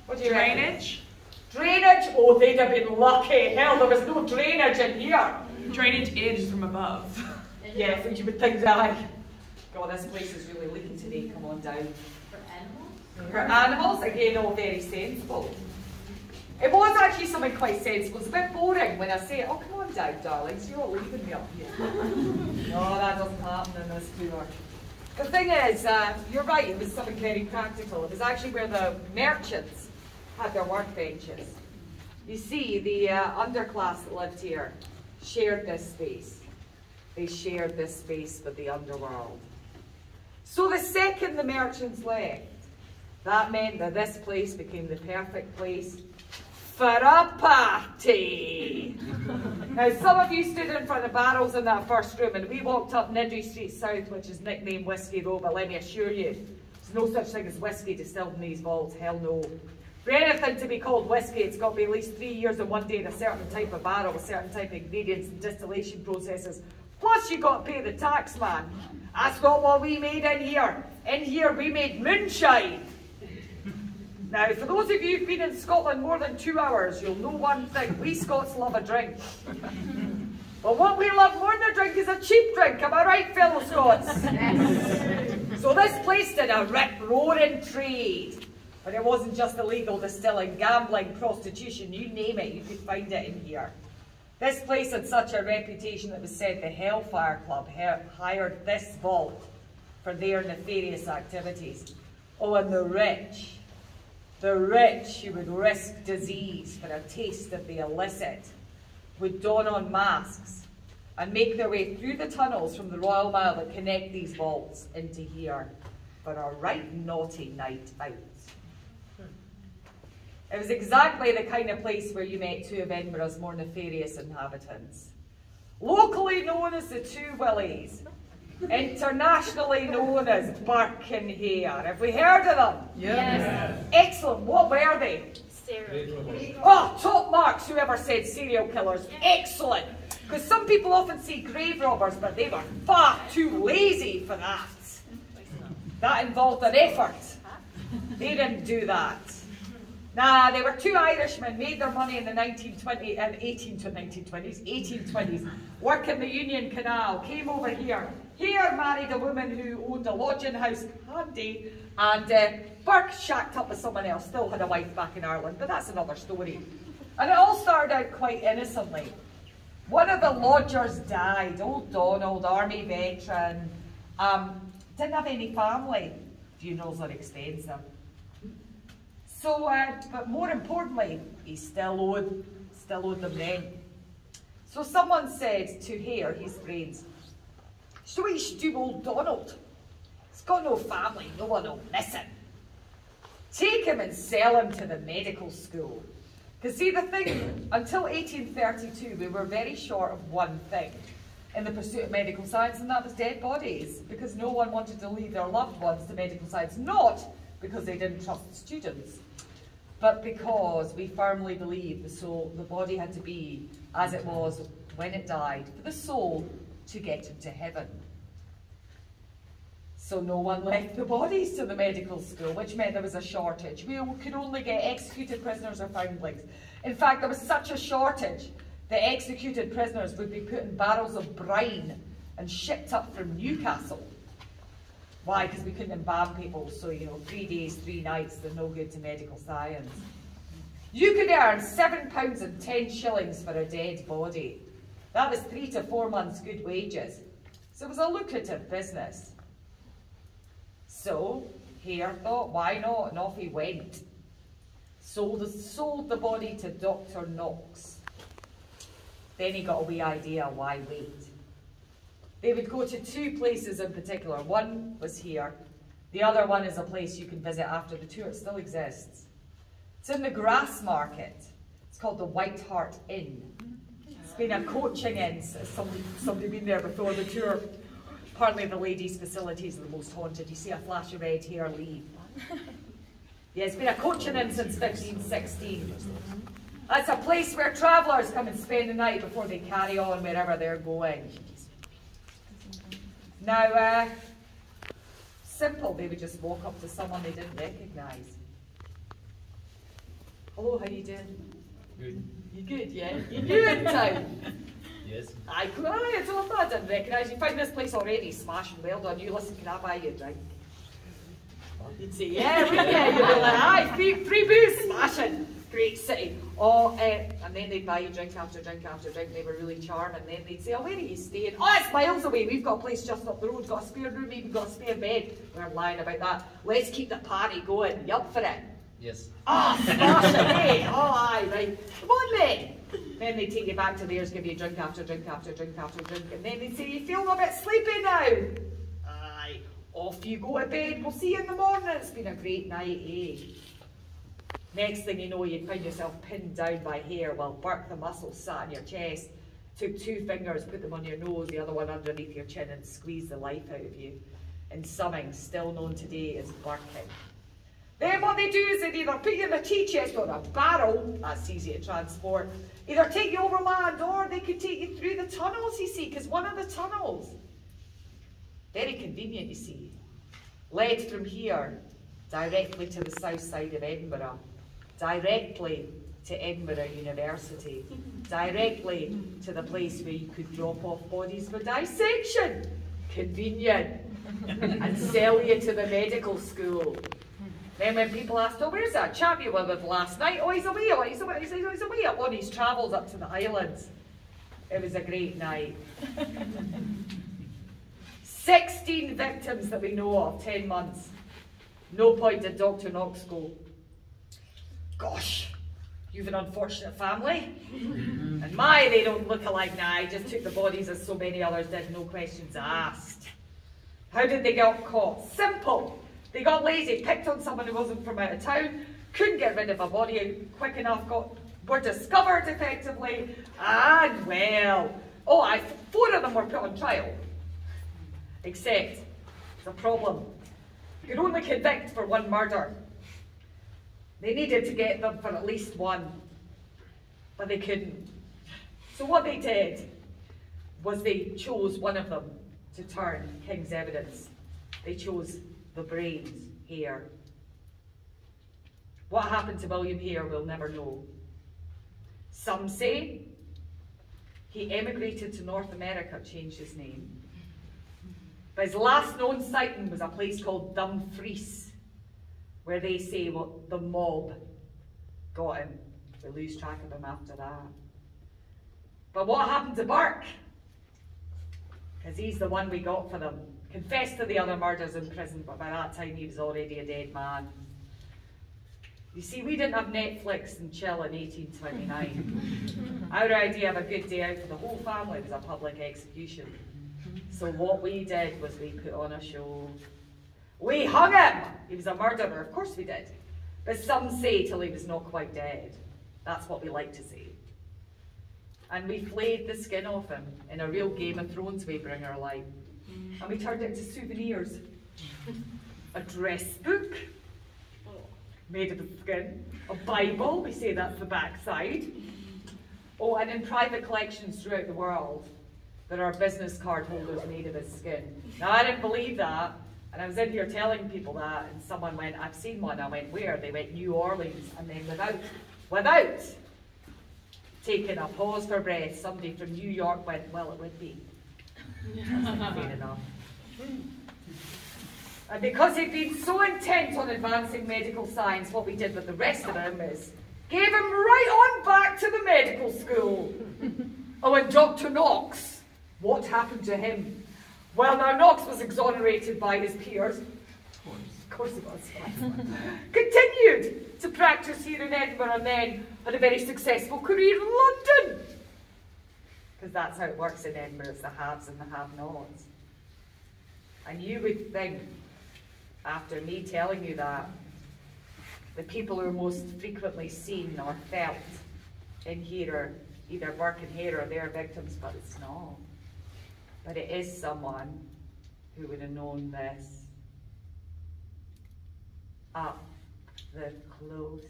What do you Drainage? Drainage? Oh, they'd have been lucky. Hell, there was no drainage in here. Drainage in from above. Yeah, you would think that. God, this place is really leaking today. Come on down. For animals? For animals, again, all very sensible. It was actually something quite sensible. It's a bit boring when I say, oh, come on down, darlings, you're all leaving me up here. No, that doesn't happen in this tour. The thing is, you're right, it was something very practical. It was actually where the merchants had their workbenches. You see, the underclass that lived here shared this space. They shared this space with the underworld. So the second the merchants left, that meant that this place became the perfect place for a party. Now, some of you stood in front of barrels in that first room, and we walked up Nidri Street South, which is nicknamed Whiskey Row, but let me assure you, there's no such thing as whiskey distilled in these vaults, hell no. For anything to be called whiskey, it's got to be at least 3 years and 1 day in a certain type of barrel, a certain type of ingredients and distillation processes. Plus, you got to pay the tax, man. That's not what we made in here. In here, we made moonshine. Now, for those of you who've been in Scotland more than 2 hours, you'll know one thing. We Scots love a drink. But what we love more than a drink is a cheap drink. Am I right, fellow Scots? So this place did a rip-roaring trade. But it wasn't just illegal distilling, gambling, prostitution, you name it, you could find it in here. This place had such a reputation that was said the Hellfire Club hired this vault for their nefarious activities. Oh, and the rich who would risk disease for a taste of the illicit, would don on masks and make their way through the tunnels from the Royal Mile that connect these vaults into here for a right naughty night out. It was exactly the kind of place where you met two of Edinburgh's more nefarious inhabitants. Locally known as the Two Willies, internationally known as Burke and Hare. Have we heard of them? Yes. Excellent. What were they? Oh, top marks, whoever said serial killers. Excellent. Because some people often see grave robbers, but they were far too lazy for that. That involved an effort. They didn't do that. Nah, they were two Irishmen, made their money in the 1820s, working the Union Canal, came over here. Here married a woman who owned a lodging house, handy, and Burke shacked up with someone else, still had a wife back in Ireland, but that's another story. And it all started out quite innocently. One of the lodgers died, old Donald, army veteran, didn't have any family. Funerals are expensive. So, but more importantly, he still owed them rent. So someone said to Hare, his brains, so what you should do with old Donald? He's got no family, no one will miss him. Take him and sell him to the medical school. Because see, the thing, until 1832, we were very short of one thing in the pursuit of medical science, and that was dead bodies, because no one wanted to leave their loved ones to medical science, not because they didn't trust the students, but because we firmly believe the body had to be as it was when it died, for the soul to get into heaven. So no one left the bodies to the medical school, which meant there was a shortage. We could only get executed prisoners or foundlings. In fact, there was such a shortage that executed prisoners would be put in barrels of brine and shipped up from Newcastle. Why? Because we couldn't embalm people, so 3 days, 3 nights, they're no good to medical science. You could earn £7 and 10 shillings for a dead body. That was 3 to 4 months' good wages. So it was a lucrative business. So Hare thought, why not? And off he went. Sold the body to Dr. Knox. Then he got a wee idea, why wait? They would go to 2 places in particular. One was here. The other one is a place you can visit after the tour. It still exists. It's in the Grass Market. It's called the White Hart Inn. It's been a coaching inn. Somebody been there before the tour. Apparently the ladies' facilities are the most haunted. You see a flash of red hair leave. Yeah, it's been a coaching inn since 1516. That's a place where travellers come and spend the night before they carry on wherever they're going. Now, simple, they would just walk up to someone they didn't recognise. Hello, how you doing? Good. You good, yeah? You new in town? Yes. I thought I didn't recognise you. Found this place already smashing, well done. You listen, can I buy you a drink? You'd say, yeah, wouldn't you? You'd be like, aye, free booze, smashing. Great city. Oh, and then they'd buy you drink after drink after drink. They were really charming. Then they'd say, oh, where are you staying? Oh, it's miles away. We've got a place just up the road. Got a spare room, maybe got a spare bed. We're lying about that. Let's keep the party going. You up for it? Yes. Ah, smashing, eh? Oh, aye, right. Come on then. Then they'd take you back to theirs, give you drink after drink after drink after drink. And then they'd say, you feel a bit sleepy now? Aye. Off you go to bed. We'll see you in the morning. It's been a great night, eh? Next thing you know, you'd find yourself pinned down by Hare while Burke the muscle sat in your chest, took 2 fingers, put them on your nose, the other one underneath your chin, and squeezed the life out of you. In summing, still known today as Burking. Then what they do is they'd either put you in a tea chest or a barrel, that's easy to transport, either take you over land or they could take you through the tunnels, you see, because one of the tunnels, very convenient, you see, led from here directly to the south side of Edinburgh, directly to Edinburgh University, directly to the place where you could drop off bodies for dissection, convenient, and sell you to the medical school. Then when people asked, oh, where's that chap you were with last night? Oh, he's away, he's away on his travels up to the Highlands. It was a great night. 16 victims that we know of, 10 months. No point did Dr. Knox go, gosh, you've an unfortunate family. And my, they don't look alike now. I just took the bodies as so many others did, no questions asked. How did they get caught? Simple. They got lazy, picked on someone who wasn't from out of town, couldn't get rid of a body quick enough, were discovered effectively, and well, 4 of them were put on trial. Except, there's a problem. You could only convict for 1 murder. They needed to get them for at least 1, but they couldn't. So what they did was they chose one of them to turn King's evidence. They chose the brains, Hare. What happened to William Hare we'll never know. Some say he emigrated to North America, changed his name. But his last known sighting was a place called Dumfries, where they say the mob got him. They lose track of him after that. But what happened to Burke? Because he's the one we got for them. Confessed to the other murders in prison, but by that time he was already a dead man. You see, we didn't have Netflix and chill in 1829. Our idea of a good day out for the whole family was a public execution. So what we did was we put on a show. We hung him! He was a murderer, of course we did. But some say till he was not quite dead. That's what we like to say. And we flayed the skin off him in a real Game of Thrones way, bring our life. And we turned it into souvenirs. A dress book, made of the skin. A Bible, we say that's the back side. Oh, and in private collections throughout the world, there are business card holders made of his skin. Now, I didn't believe that, and I was in here telling people that, and someone went, I've seen one. I went, where? They went, New Orleans. And then without taking a pause for breath, somebody from New York went, well, it would be. Fair enough. And because he'd been so intent on advancing medical science, what we did with the rest of him is gave him right on back to the medical school. Oh, and Dr. Knox, what happened to him? Well, now Knox was exonerated by his peers. Of course he was. Continued to practice here in Edinburgh and then had a very successful career in London. Because that's how it works in Edinburgh, it's the haves and the have-nots. And you would think, after me telling you that, the people who are most frequently seen or felt in here are either Burke and Hare or their victims, but it's not. But it is someone who would have known this. Up the close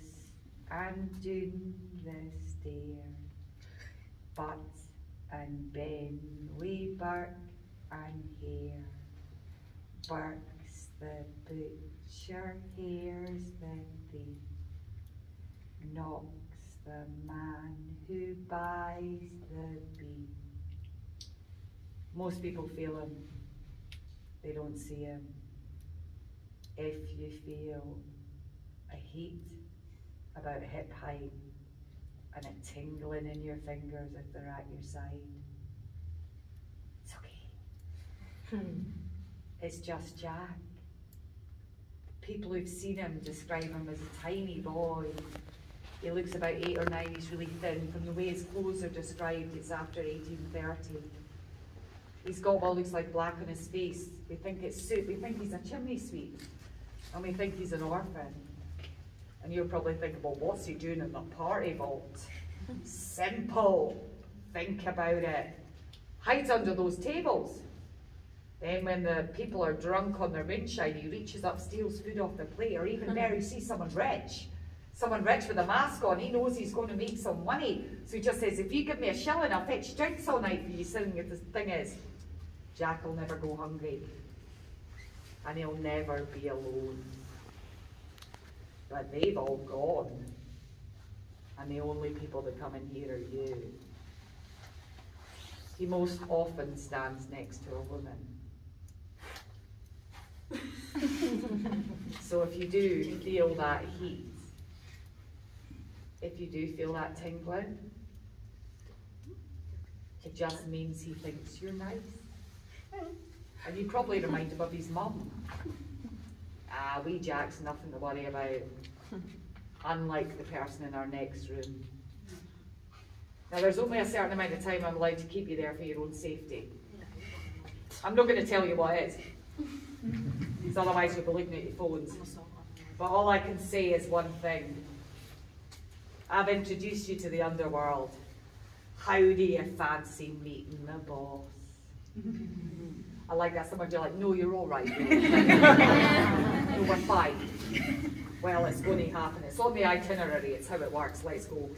and down the stair, but and Ben, we Burke and Hare. Burke's the butcher, Hare's the thief. knocks the man who buys the bee. Most people feel him, they don't see him. If you feel a heat about hip height and a tingling in your fingers if they're at your side, it's okay. It's just Jack. People who've seen him describe him as a tiny boy. He looks about 8 or 9, he's really thin. From the way his clothes are described, it's after 1830. He's got what looks like black on his face. We think it's soot, we think he's a chimney sweep. And we think he's an orphan. And you're probably thinking, well, what's he doing in the party vault? Simple. Think about it. Hides under those tables. Then when the people are drunk on their moonshine, he reaches up, steals food off their plate, or even better, he sees someone rich with a mask on, he knows he's going to make some money. So he just says, if you give me a shilling, I'll fetch drinks all night for you. So the thing is, Jack will never go hungry. And he'll never be alone. But they've all gone. And the only people that come in here are you. He most often stands next to a woman. So if you do feel that heat, if you do feel that tingling, it just means he thinks you're nice. And you probably remind him of his mum. Ah, wee Jack's nothing to worry about, unlike the person in our next room. Now there's only a certain amount of time I'm allowed to keep you there for your own safety. I'm not going to tell you what it is, because otherwise you'll be looking at your phones. But all I can say is one thing. I've introduced you to the underworld. How do you fancy meeting the boss? I like that. Some of you are like, no, you're all right. No, we're fine. Well, it's going to happen. It's on the itinerary. It's how it works. Let's go.